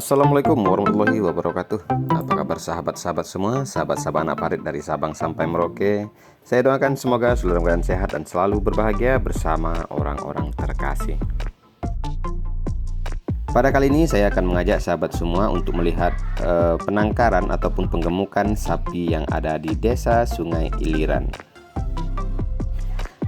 Assalamualaikum warahmatullahi wabarakatuh. Apa kabar sahabat-sahabat semua, sahabat-sahabat anak parit dari Sabang sampai Merauke. Saya doakan semoga selalu dalam keadaan sehat dan selalu berbahagia bersama orang-orang terkasih. Pada kali ini saya akan mengajak sahabat semua untuk melihat penangkaran ataupun penggemukan sapi yang ada di Desa Sungai Iliran.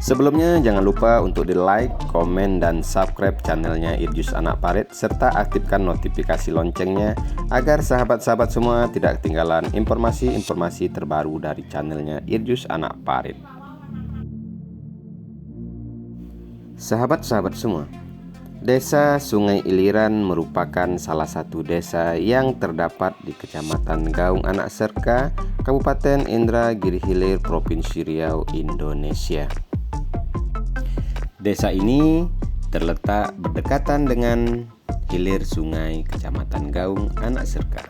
Sebelumnya jangan lupa untuk di like, komen, dan subscribe channelnya Irjus Anak Parit serta aktifkan notifikasi loncengnya agar sahabat-sahabat semua tidak ketinggalan informasi-informasi terbaru dari channelnya Irjus Anak Parit. Sahabat-sahabat semua, Desa Sungai Iliran merupakan salah satu desa yang terdapat di Kecamatan Gaung Anak Serka, Kabupaten Indragiri Hilir, Provinsi Riau, Indonesia. Desa ini terletak berdekatan dengan hilir sungai Kecamatan Gaung Anak Serka.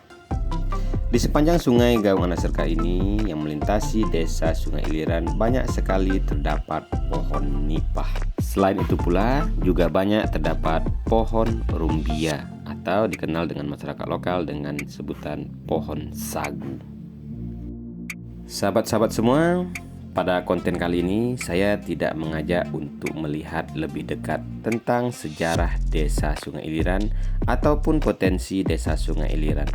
Di sepanjang sungai Gaung Anak Serka ini yang melintasi Desa Sungai Iliran banyak sekali terdapat pohon nipah. Selain itu pula juga banyak terdapat pohon rumbia atau dikenal dengan masyarakat lokal dengan sebutan pohon sagu. Sahabat-sahabat semua, pada konten kali ini saya tidak mengajak untuk melihat lebih dekat tentang sejarah Desa Sungai Iliran ataupun potensi Desa Sungai Iliran.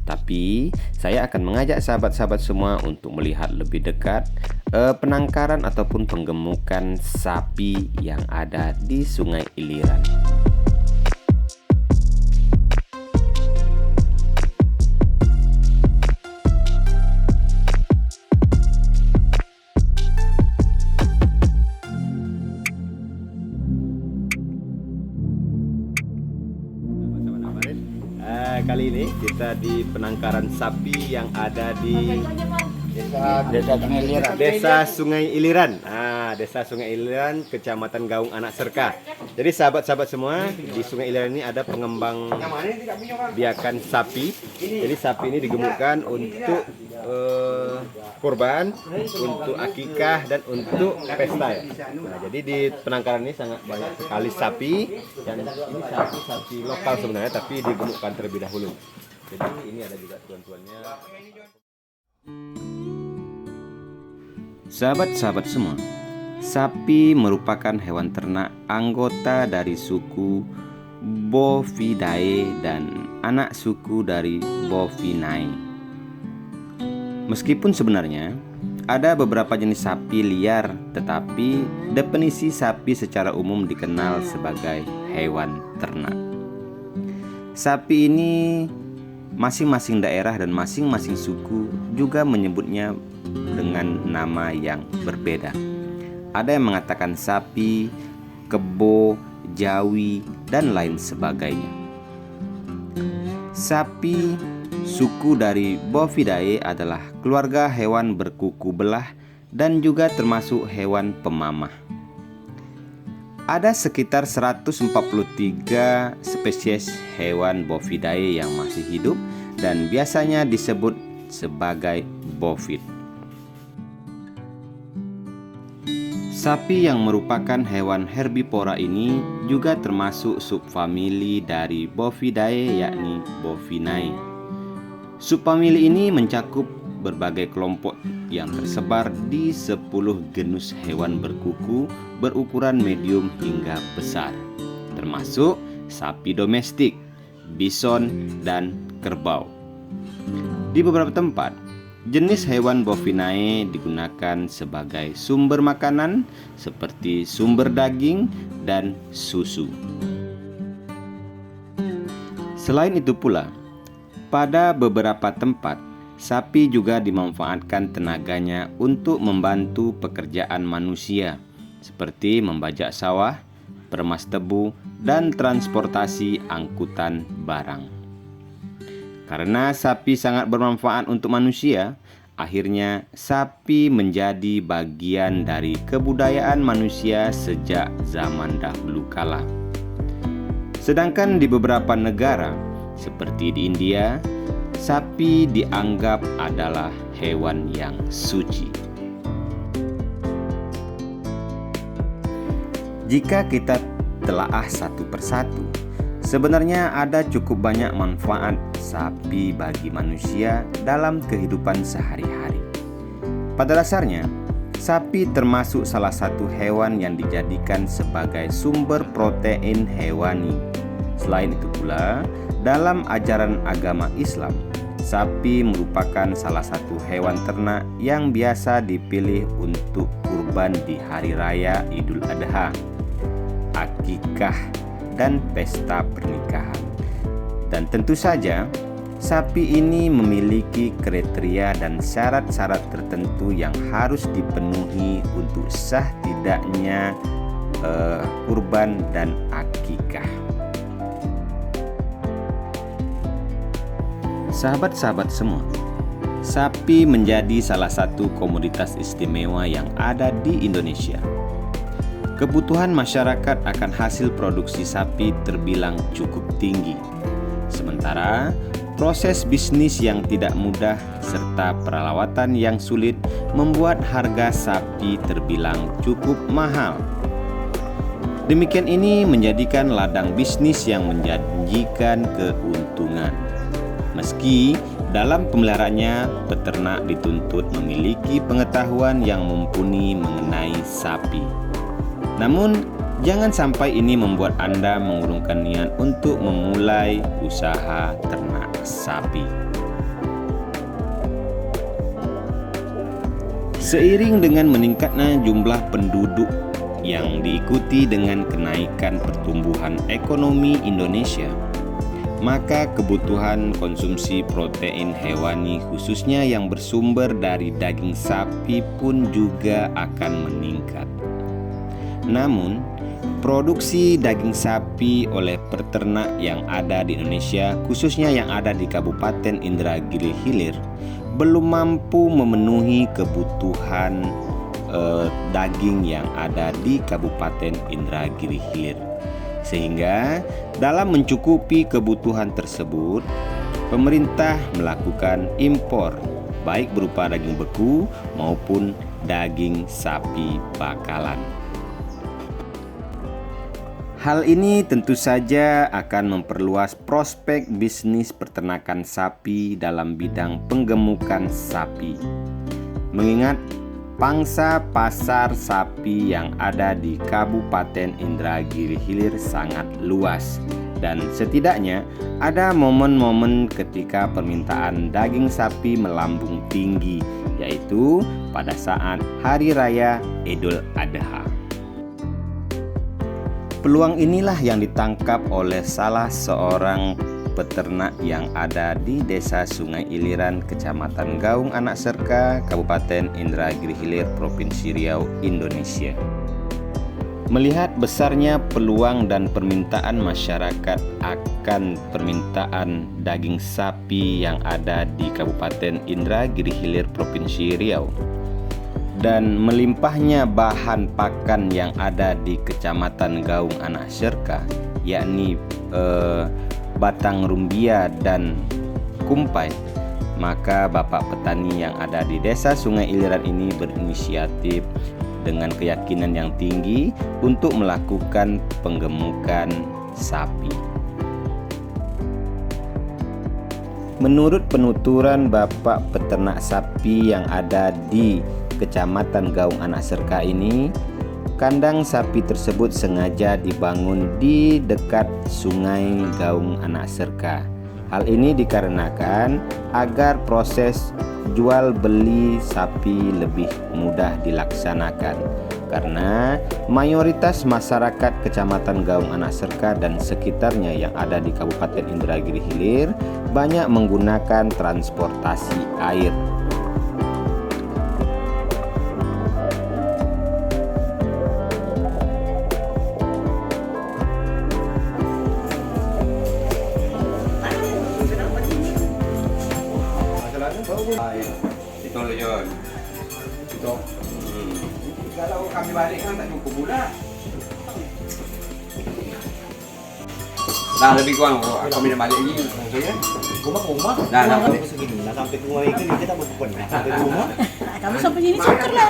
Tapi saya akan mengajak sahabat-sahabat semua untuk melihat lebih dekat penangkaran ataupun penggemukan sapi yang ada di Sungai Iliran. Kali ini kita di penangkaran sapi yang ada di Desa Sungai Iliran. Desa Sungai Iliran, Kecamatan Gaung Anak Serka. Jadi sahabat-sahabat semua, di Sungai Iliran ini ada pengembang biakan sapi. Jadi sapi ini digemukkan untuk kurban, untuk akikah, dan untuk pesta ya. Jadi di penangkaran ini sangat banyak sekali sapi, dan ini sapi lokal sebenarnya, tapi digemukkan terlebih dahulu. Jadi ini ada juga tuan-tuannya. Sahabat-sahabat semua, sapi merupakan hewan ternak anggota dari suku Bovidae dan anak suku dari Bovinae. Meskipun sebenarnya ada beberapa jenis sapi liar, tetapi definisi sapi secara umum dikenal sebagai hewan ternak. Sapi ini masing-masing daerah dan masing-masing suku juga menyebutnya dengan nama yang berbeda. Ada yang mengatakan sapi, kebo, jawi, dan lain sebagainya. Sapi suku dari Bovidae adalah keluarga hewan berkuku belah dan juga termasuk hewan pemamah. Ada sekitar 143 spesies hewan Bovidae yang masih hidup dan biasanya disebut sebagai bovid. Sapi yang merupakan hewan herbivora ini juga termasuk subfamili dari Bovidae, yakni Bovinae. Subfamili ini mencakup berbagai kelompok yang tersebar di 10 genus hewan berkuku berukuran medium hingga besar, termasuk sapi domestik, bison, dan kerbau. Di beberapa tempat, jenis hewan Bovinae digunakan sebagai sumber makanan seperti sumber daging dan susu. Selain itu pula, pada beberapa tempat, sapi juga dimanfaatkan tenaganya untuk membantu pekerjaan manusia, seperti membajak sawah, peremas tebu, dan transportasi angkutan barang. Karena sapi sangat bermanfaat untuk manusia, akhirnya sapi menjadi bagian dari kebudayaan manusia sejak zaman dahulu kala. Sedangkan di beberapa negara, seperti di India, sapi dianggap adalah hewan yang suci. Jika kita telaah satu persatu, Sebenarnya ada cukup banyak manfaat sapi bagi manusia dalam kehidupan sehari-hari. Pada dasarnya, sapi termasuk salah satu hewan yang dijadikan sebagai sumber protein hewani. Selain itu pula, dalam ajaran agama Islam, sapi merupakan salah satu hewan ternak yang biasa dipilih untuk kurban di hari raya Idul Adha, akikah, dan pesta pernikahan. Dan tentu saja, sapi ini memiliki kriteria dan syarat-syarat tertentu yang harus dipenuhi untuk sah tidaknya kurban dan akikah. Sahabat-sahabat semua, sapi menjadi salah satu komoditas istimewa yang ada di Indonesia. Kebutuhan masyarakat akan hasil produksi sapi terbilang cukup tinggi. Sementara, proses bisnis yang tidak mudah serta perawatan yang sulit membuat harga sapi terbilang cukup mahal. Demikian ini menjadikan ladang bisnis yang menjanjikan keuntungan. Meski dalam pemeliharaannya, peternak dituntut memiliki pengetahuan yang mumpuni mengenai sapi. Namun, jangan sampai ini membuat Anda mengurungkan niat untuk memulai usaha ternak sapi. Seiring dengan meningkatnya jumlah penduduk yang diikuti dengan kenaikan pertumbuhan ekonomi Indonesia, maka kebutuhan konsumsi protein hewani khususnya yang bersumber dari daging sapi pun juga akan meningkat. Namun, produksi daging sapi oleh peternak yang ada di Indonesia, khususnya yang ada di Kabupaten Indragiri Hilir, belum mampu memenuhi kebutuhan daging yang ada di Kabupaten Indragiri Hilir. Sehingga dalam mencukupi kebutuhan tersebut, pemerintah melakukan impor, baik berupa daging beku maupun daging sapi bakalan. Hal ini tentu saja akan memperluas prospek bisnis peternakan sapi dalam bidang penggemukan sapi. Mengingat pangsa pasar sapi yang ada di Kabupaten Indragiri Hilir sangat luas, dan setidaknya ada momen-momen ketika permintaan daging sapi melambung tinggi, yaitu pada saat Hari Raya Idul Adha. Peluang inilah yang ditangkap oleh salah seorang peternak yang ada di Desa Sungai Iliran, Kecamatan Gaung Anak Serka, Kabupaten Indragiri Hilir, Provinsi Riau, Indonesia. Melihat besarnya peluang dan permintaan masyarakat akan permintaan daging sapi yang ada di Kabupaten Indragiri Hilir, Provinsi Riau, dan melimpahnya bahan pakan yang ada di Kecamatan Gaung Anak Serka, yakni batang rumbia dan kumpai, maka Bapak petani yang ada di Desa Sungai Iliran ini berinisiatif dengan keyakinan yang tinggi untuk melakukan penggemukan sapi. Menurut penuturan Bapak peternak sapi yang ada di Kecamatan Gaung Anak Serka ini, kandang sapi tersebut sengaja dibangun di dekat Sungai Gaung Anak Serka. Hal ini dikarenakan agar proses jual beli sapi lebih mudah dilaksanakan, karena mayoritas masyarakat Kecamatan Gaung Anak Serka dan sekitarnya yang ada di Kabupaten Indragiri Hilir banyak menggunakan transportasi air. Itu loh John. Itu. Kalau kami balik kan tak cukup pula. Nah lebih kurang kami dah balik lagi. Maksudnya rumah. Dah sampai segini. Dah sampai ke rumah itu kita berpukul. Sampai rumah. Kamu sampai sini cukup lah.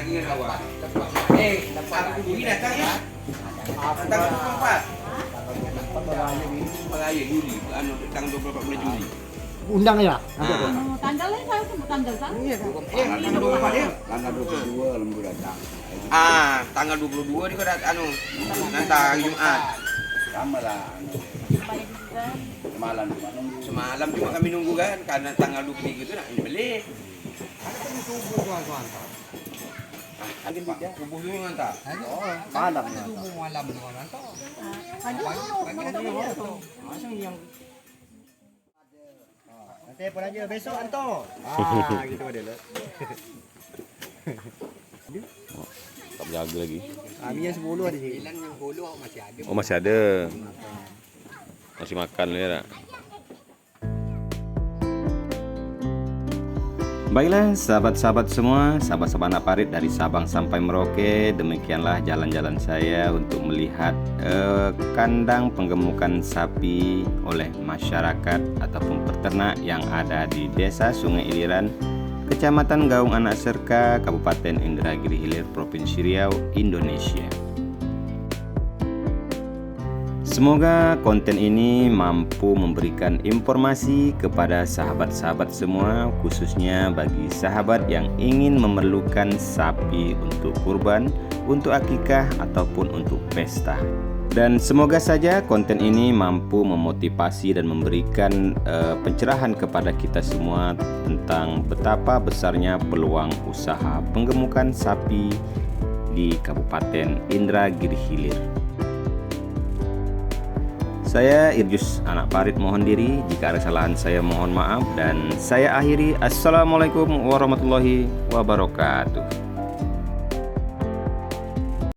lagi kan kawan. Aku Juli datang ya. Datang ke tempat. Raya Juli, tanggal 24 bulan Juli. Undang ya. Tanggalnya saya sebut tanggal kan? Tanggal 24 dia. Tanggal 22 lembu datang. Tanggal 22 dia kau datang Jumat. Sama lah. Semalam cuma nunggu. Semalam cuma kami nunggu kan karena tanggal 23 itu nak beli. Subuh dulu ngantar. Malam. Nanti apa aja besok Anto. Gitu dia lah. Tak berjaga lagi. Kami yang 10 ada sini. Oh masih ada. Masih makan ya tak? Baiklah sahabat-sahabat semua, sahabat-sahabat anak parit dari Sabang sampai Merauke, demikianlah jalan-jalan saya untuk melihat kandang penggemukan sapi oleh masyarakat ataupun peternak yang ada di Desa Sungai Iliran, Kecamatan Gaung Anak Serka, Kabupaten Indragiri Hilir, Provinsi Riau, Indonesia. Semoga konten ini mampu memberikan informasi kepada sahabat-sahabat semua, khususnya bagi sahabat yang ingin memerlukan sapi untuk kurban, untuk akikah ataupun untuk pesta. Dan semoga saja konten ini mampu memotivasi dan memberikan pencerahan kepada kita semua tentang betapa besarnya peluang usaha penggemukan sapi di Kabupaten Indragiri Hilir. Saya Irjus Anak Parit mohon diri, jika ada kesalahan saya mohon maaf, dan saya akhiri. Assalamualaikum warahmatullahi wabarakatuh.